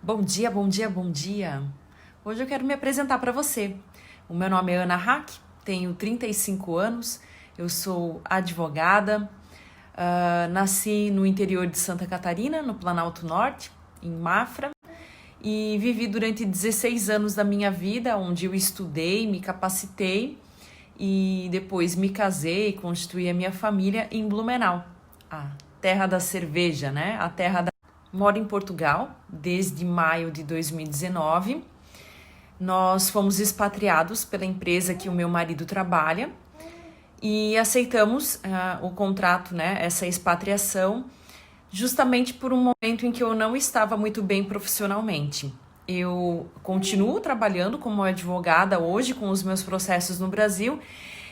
Bom dia, bom dia, bom dia. Hoje eu quero me apresentar para você. O meu nome é Ana Hack, tenho 35 anos, eu sou advogada, nasci no interior de Santa Catarina, no Planalto Norte, em Mafra, e vivi durante 16 anos da minha vida, onde eu estudei, me capacitei e depois me casei e constituí a minha família em Blumenau, a terra da cerveja, né? A terra da... Moro em Portugal desde maio de 2019. Nós fomos expatriados pela empresa que o meu marido trabalha e aceitamos o contrato, né, essa expatriação, justamente por um momento em que eu não estava muito bem profissionalmente. Eu continuo trabalhando como advogada hoje com os meus processos no Brasil.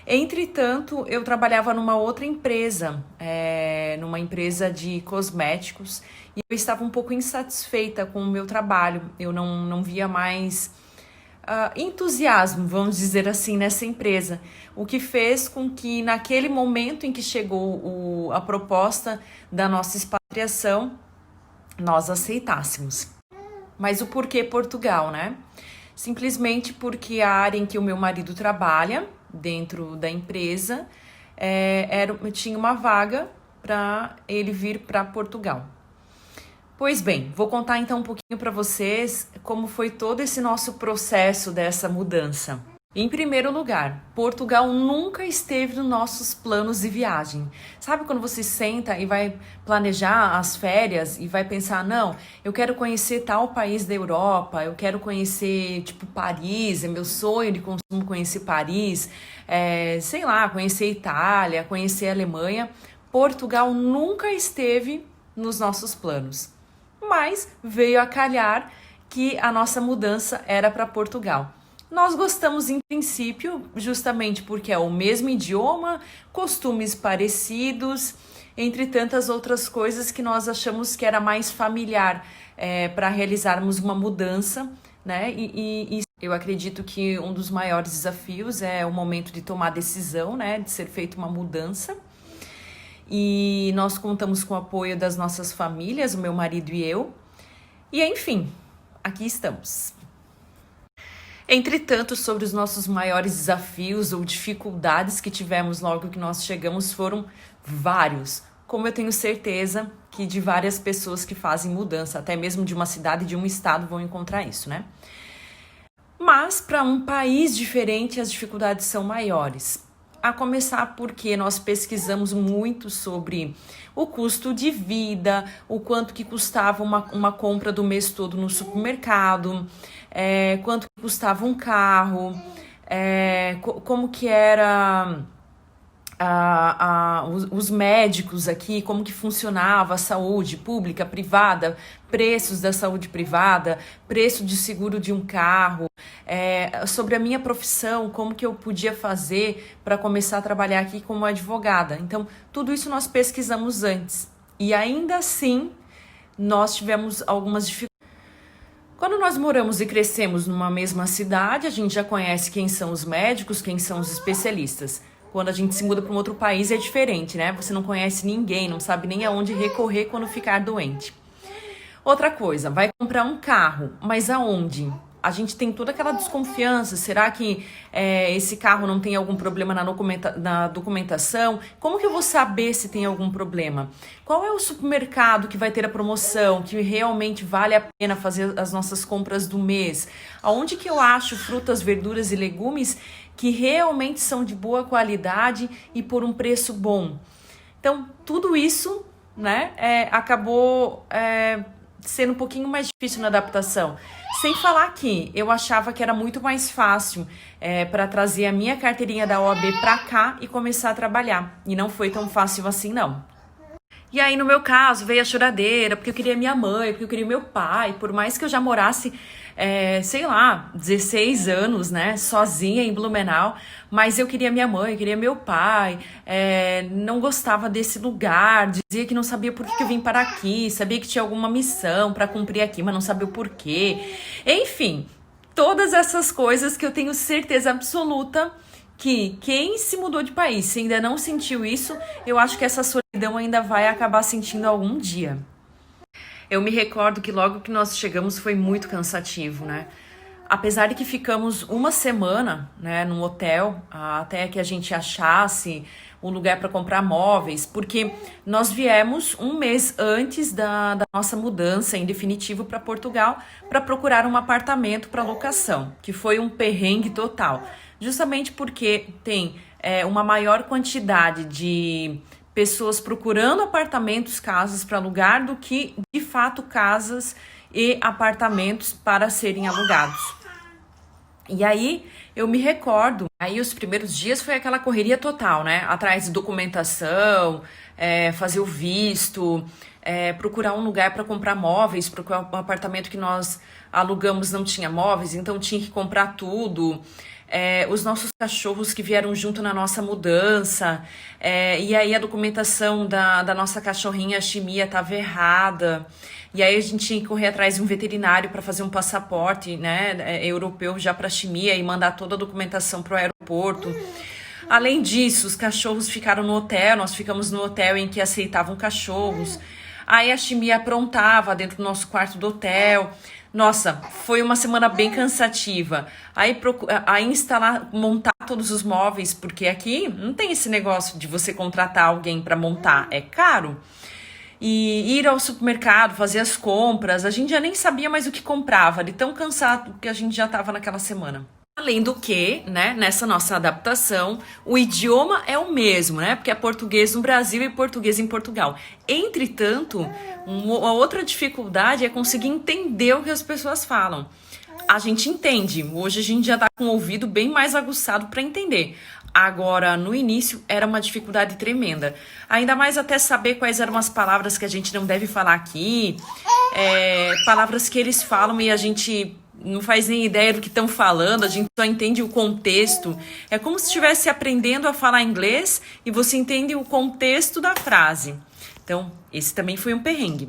Entretanto, eu trabalhava numa outra empresa, numa empresa de cosméticos, e eu estava um pouco insatisfeita com o meu trabalho. Eu não via mais entusiasmo, vamos dizer assim, nessa empresa. O que fez com que, naquele momento em que chegou a proposta da nossa expatriação, nós aceitássemos. Mas o porquê Portugal, né? Simplesmente porque a área em que o meu marido trabalha, dentro da empresa, tinha uma vaga para ele vir para Portugal. Pois bem, vou contar então um pouquinho para vocês como foi todo esse nosso processo dessa mudança. Em primeiro lugar, Portugal nunca esteve nos nossos planos de viagem. Sabe quando você senta e vai planejar as férias e vai pensar, não, eu quero conhecer tal país da Europa, eu quero conhecer, tipo, Paris, é meu sonho de consumo conhecer Paris, sei lá, conhecer Itália, conhecer Alemanha. Portugal nunca esteve nos nossos planos, mas veio a calhar que a nossa mudança era para Portugal. Nós gostamos em princípio, justamente porque é o mesmo idioma, costumes parecidos, entre tantas outras coisas que nós achamos que era mais familiar para realizarmos uma mudança, né? E eu acredito que um dos maiores desafios é o momento de tomar decisão, né? De ser feita uma mudança. E nós contamos com o apoio das nossas famílias, o meu marido e eu. E enfim, aqui estamos. Entretanto, sobre os nossos maiores desafios ou dificuldades que tivemos logo que nós chegamos foram vários, como eu tenho certeza que de várias pessoas que fazem mudança, até mesmo de uma cidade e de um estado, vão encontrar isso, né? Mas para um país diferente as dificuldades são maiores. A começar porque nós pesquisamos muito sobre o custo de vida, o quanto que custava uma compra do mês todo no supermercado, quanto que custava um carro, como que era os médicos aqui, como que funcionava a saúde pública, privada, preços da saúde privada, preço de seguro de um carro, sobre a minha profissão, como que eu podia fazer para começar a trabalhar aqui como advogada. Então, tudo isso nós pesquisamos antes. E ainda assim, nós tivemos algumas dificuldades. Quando nós moramos e crescemos numa mesma cidade, a gente já conhece quem são os médicos, quem são os especialistas. Quando a gente se muda para um outro país é diferente, né? Você não conhece ninguém, não sabe nem aonde recorrer quando ficar doente. Outra coisa, vai comprar um carro, mas aonde? A gente tem toda aquela desconfiança, será que esse carro não tem algum problema na documentação? Como que eu vou saber se tem algum problema? Qual é o supermercado que vai ter a promoção, que realmente vale a pena fazer as nossas compras do mês? Aonde que eu acho frutas, verduras e legumes que realmente são de boa qualidade e por um preço bom? Então, tudo isso, né, acabou sendo um pouquinho mais difícil na adaptação. Sem falar que eu achava que era muito mais fácil para trazer a minha carteirinha da OAB para cá e começar a trabalhar. E não foi tão fácil assim, não. E aí, no meu caso, veio a choradeira, porque eu queria minha mãe, porque eu queria meu pai. Por mais que eu já morasse, sei lá, 16 anos, né, sozinha em Blumenau, mas eu queria minha mãe, eu queria meu pai, não gostava desse lugar, dizia que não sabia por que eu vim para aqui, sabia que tinha alguma missão para cumprir aqui, mas não sabia o porquê. Enfim, todas essas coisas que eu tenho certeza absoluta que quem se mudou de país, se ainda não sentiu isso, eu acho que essa solidão ainda vai acabar sentindo algum dia. Eu me recordo que logo que nós chegamos foi muito cansativo, né? Apesar de que ficamos uma semana, né, num hotel, até que a gente achasse um lugar para comprar móveis, porque nós viemos um mês antes da nossa mudança em definitivo para Portugal para procurar um apartamento para locação, que foi um perrengue total, justamente porque tem uma maior quantidade de pessoas procurando apartamentos, casas para alugar, do que de fato casas e apartamentos para serem alugados. E aí eu me recordo, aí os primeiros dias foi aquela correria total, né? Atrás de documentação, fazer o visto, procurar um lugar para comprar móveis, porque o apartamento que nós alugamos não tinha móveis, então tinha que comprar tudo. Os nossos cachorros que vieram junto na nossa mudança, e aí a documentação da nossa cachorrinha, a Chimia, estava errada, e aí a gente tinha que correr atrás de um veterinário para fazer um passaporte, né, europeu já para a Chimia e mandar toda a documentação para o aeroporto. Além disso, os cachorros ficaram no hotel, nós ficamos no hotel em que aceitavam cachorros. Aí a Chimia aprontava dentro do nosso quarto do hotel. Nossa, foi uma semana bem cansativa. Aí instalar, montar todos os móveis, porque aqui não tem esse negócio de você contratar alguém para montar, é caro. E ir ao supermercado, fazer as compras, a gente já nem sabia mais o que comprava, de tão cansado que a gente já estava naquela semana. Além do que, né, nessa nossa adaptação, o idioma é o mesmo, né? Porque é português no Brasil e português em Portugal. Entretanto, uma outra dificuldade é conseguir entender o que as pessoas falam. A gente entende, hoje a gente já está com o ouvido bem mais aguçado para entender. Agora, no início, era uma dificuldade tremenda. Ainda mais até saber quais eram as palavras que a gente não deve falar aqui, palavras que eles falam e a gente não faz nem ideia do que estão falando, a gente só entende o contexto. É como se estivesse aprendendo a falar inglês e você entende o contexto da frase. Então, esse também foi um perrengue.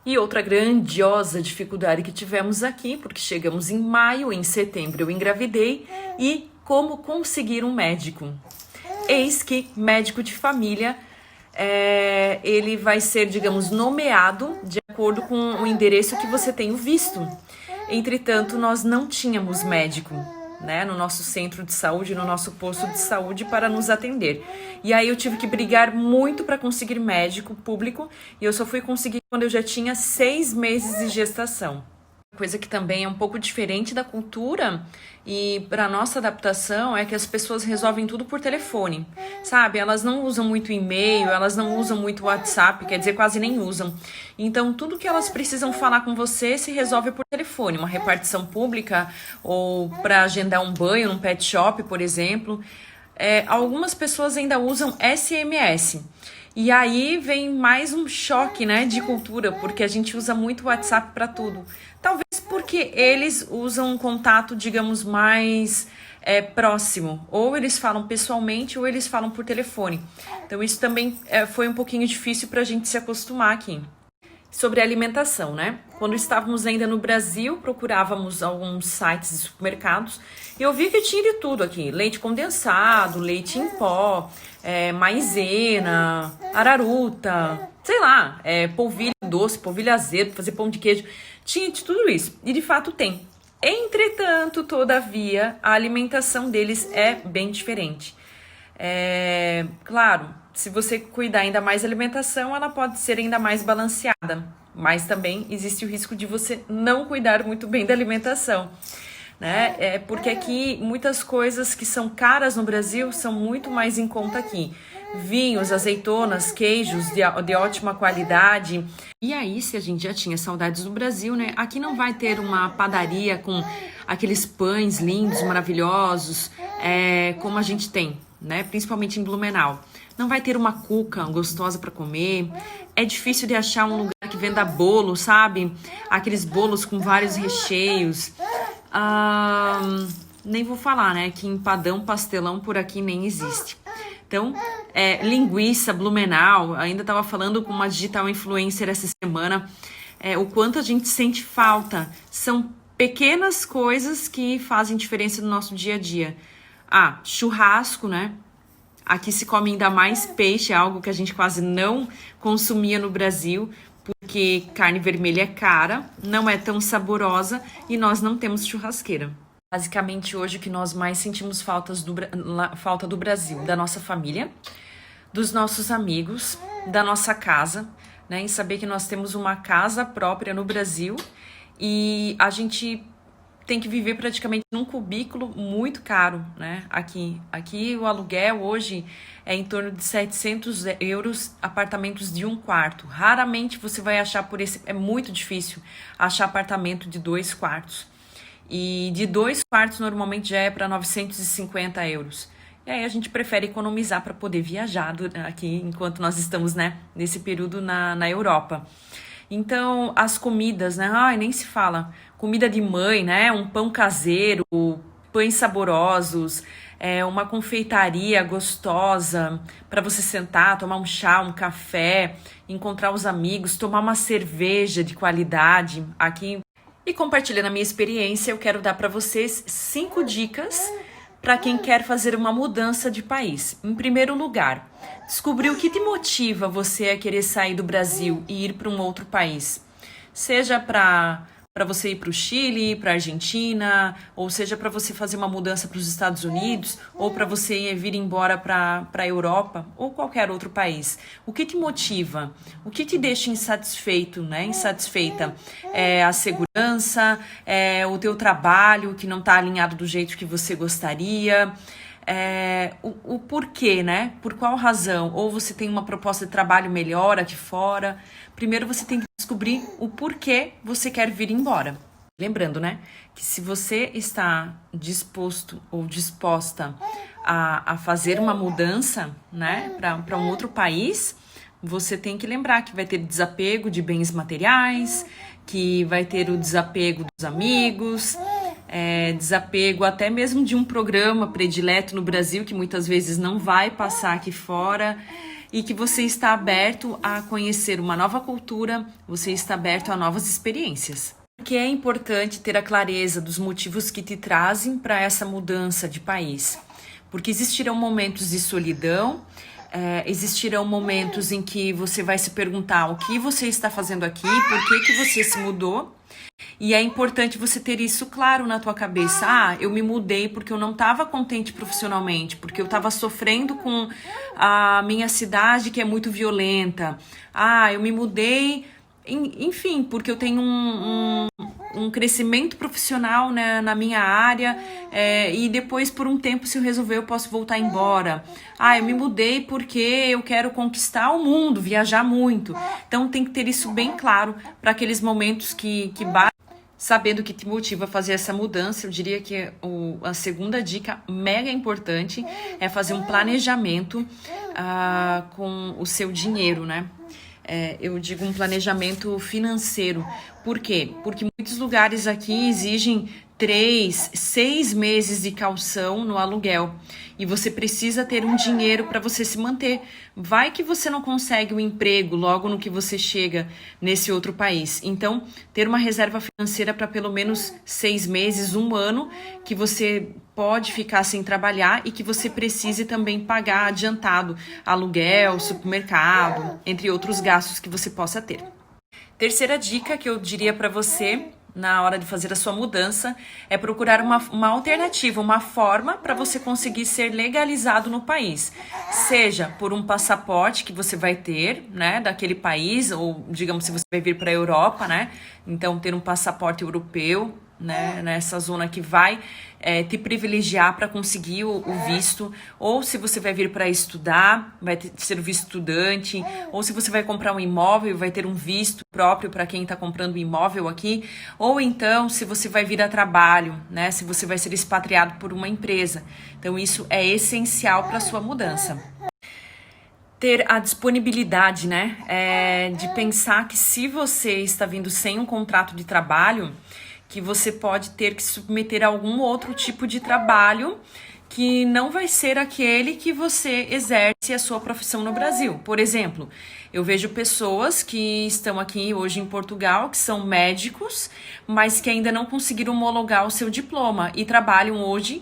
E outra grandiosa dificuldade que tivemos aqui, porque chegamos em maio, em setembro eu engravidei, e como conseguir um médico. Eis que médico de família, ele vai ser, digamos, nomeado de acordo com o endereço que você tem o visto. Entretanto, nós não tínhamos médico, né, no nosso centro de saúde, no nosso posto de saúde para nos atender. E aí eu tive que brigar muito para conseguir médico público e eu só fui conseguir quando eu já tinha 6 meses de gestação. Coisa que também é um pouco diferente da cultura e para nossa adaptação é que as pessoas resolvem tudo por telefone, sabe? Elas não usam muito e-mail, elas não usam muito WhatsApp, quer dizer, quase nem usam. Então, tudo que elas precisam falar com você se resolve por telefone, uma repartição pública ou para agendar um banho num pet shop, por exemplo. Algumas pessoas ainda usam SMS. E aí vem mais um choque, né, de cultura, porque a gente usa muito o WhatsApp para tudo. Talvez porque eles usam um contato, digamos, mais próximo. Ou eles falam pessoalmente ou eles falam por telefone. Então isso também foi um pouquinho difícil para a gente se acostumar aqui. Sobre a alimentação, né? Quando estávamos ainda no Brasil, procurávamos alguns sites de supermercados e eu vi que tinha de tudo aqui. Leite condensado, leite em pó, maizena, araruta, sei lá, polvilho doce, polvilho azedo, fazer pão de queijo. Tinha de tudo isso. E de fato tem. Entretanto, todavia, a alimentação deles é bem diferente. Claro, se você cuidar ainda mais da alimentação, ela pode ser ainda mais balanceada. Mas também existe o risco de você não cuidar muito bem da alimentação, né? Porque aqui muitas coisas que são caras no Brasil são muito mais em conta aqui. Vinhos, azeitonas, queijos de ótima qualidade. E aí, se a gente já tinha saudades do Brasil, né? Aqui não vai ter uma padaria com aqueles pães lindos, maravilhosos, como a gente tem, né? Principalmente em Blumenau. Não vai ter uma cuca gostosa para comer. É difícil de achar um lugar que venda bolo, sabe? Aqueles bolos com vários recheios. Nem vou falar, né? Que empadão, pastelão por aqui nem existe. Então, linguiça, Blumenau. Ainda estava falando com uma digital influencer essa semana. O quanto a gente sente falta. São pequenas coisas que fazem diferença no nosso dia a dia. Churrasco, né? Aqui se come ainda mais peixe, algo que a gente quase não consumia no Brasil, porque porque carne vermelha é cara, não é tão saborosa e nós não temos churrasqueira. Basicamente, hoje o que nós mais sentimos falta do Brasil, da nossa família, dos nossos amigos, da nossa casa, né? Em saber que nós temos uma casa própria no Brasil e a gente tem que viver praticamente num cubículo muito caro, né? Aqui o aluguel hoje é em torno de 700 euros, apartamentos de 1 quarto. Raramente você vai achar é muito difícil achar apartamento de 2 quartos. E de 2 quartos normalmente já é para 950 euros. E aí a gente prefere economizar para poder viajar aqui enquanto nós estamos, né, nesse período na Europa. Então, as comidas, né? Ai, nem se fala. Comida de mãe, né? Um pão caseiro, pães saborosos, uma confeitaria gostosa para você sentar, tomar um chá, um café, encontrar os amigos, tomar uma cerveja de qualidade aqui. E compartilhando a minha experiência, eu quero dar para vocês 5 dicas para quem quer fazer uma mudança de país. Em primeiro lugar, descobrir o que te motiva você a querer sair do Brasil e ir para um outro país. Seja para você ir para o Chile, para a Argentina, ou seja para você fazer uma mudança para os Estados Unidos, ou para você vir embora para a Europa, ou qualquer outro país. O que te motiva? O que te deixa insatisfeito, né? Insatisfeita? É a segurança, é o teu trabalho que não está alinhado do jeito que você gostaria, o porquê, né? Por qual razão? Ou você tem uma proposta de trabalho melhor aqui fora. Primeiro você tem que descobrir o porquê você quer vir embora. Lembrando, né, que se você está disposto ou disposta a fazer uma mudança, né, para um outro país, você tem que lembrar que vai ter desapego de bens materiais, que vai ter o desapego dos amigos, desapego até mesmo de um programa predileto no Brasil, que muitas vezes não vai passar aqui fora, e que você está aberto a conhecer uma nova cultura, você está aberto a novas experiências. Porque é importante ter a clareza dos motivos que te trazem para essa mudança de país. Porque existirão momentos de solidão, existirão momentos em que você vai se perguntar o que você está fazendo aqui, por que você se mudou. E é importante você ter isso claro na tua cabeça. Ah, eu me mudei porque eu não estava contente profissionalmente, porque eu estava sofrendo com a minha cidade que é muito violenta. Ah, eu me mudei, enfim, porque eu tenho um crescimento profissional, né, na minha área, e depois por um tempo, se eu resolver, eu posso voltar embora. Ah, eu me mudei porque eu quero conquistar o mundo, viajar muito. Então tem que ter isso bem claro para aqueles momentos que sabendo o que te motiva a fazer essa mudança. Eu diria que a segunda dica mega importante é fazer um planejamento com o seu dinheiro, né? Eu digo um planejamento financeiro. Por quê? Porque muitos lugares aqui exigem 3, 6 meses de caução no aluguel e você precisa ter um dinheiro para você se manter. Vai que você não consegue um emprego logo no que você chega nesse outro país. Então, ter uma reserva financeira para pelo menos 6 meses, 1 ano, que você pode ficar sem trabalhar e que você precise também pagar adiantado aluguel, supermercado, entre outros gastos que você possa ter. Terceira dica que eu diria para você na hora de fazer a sua mudança é procurar uma alternativa, uma forma para você conseguir ser legalizado no país. Seja por um passaporte que você vai ter, né, daquele país, ou digamos se você vai vir para a Europa, né, então ter um passaporte europeu, né, nessa zona que vai te privilegiar para conseguir o visto, ou se você vai vir para estudar, vai ser o visto estudante, ou se você vai comprar um imóvel, vai ter um visto próprio para quem está comprando um imóvel aqui, ou então se você vai vir a trabalho, né, se você vai ser expatriado por uma empresa. Então isso é essencial para a sua mudança. Ter a disponibilidade, né, de pensar que se você está vindo sem um contrato de trabalho, que você pode ter que se submeter a algum outro tipo de trabalho que não vai ser aquele que você exerce a sua profissão no Brasil. Por exemplo, eu vejo pessoas que estão aqui hoje em Portugal, que são médicos, mas que ainda não conseguiram homologar o seu diploma e trabalham hoje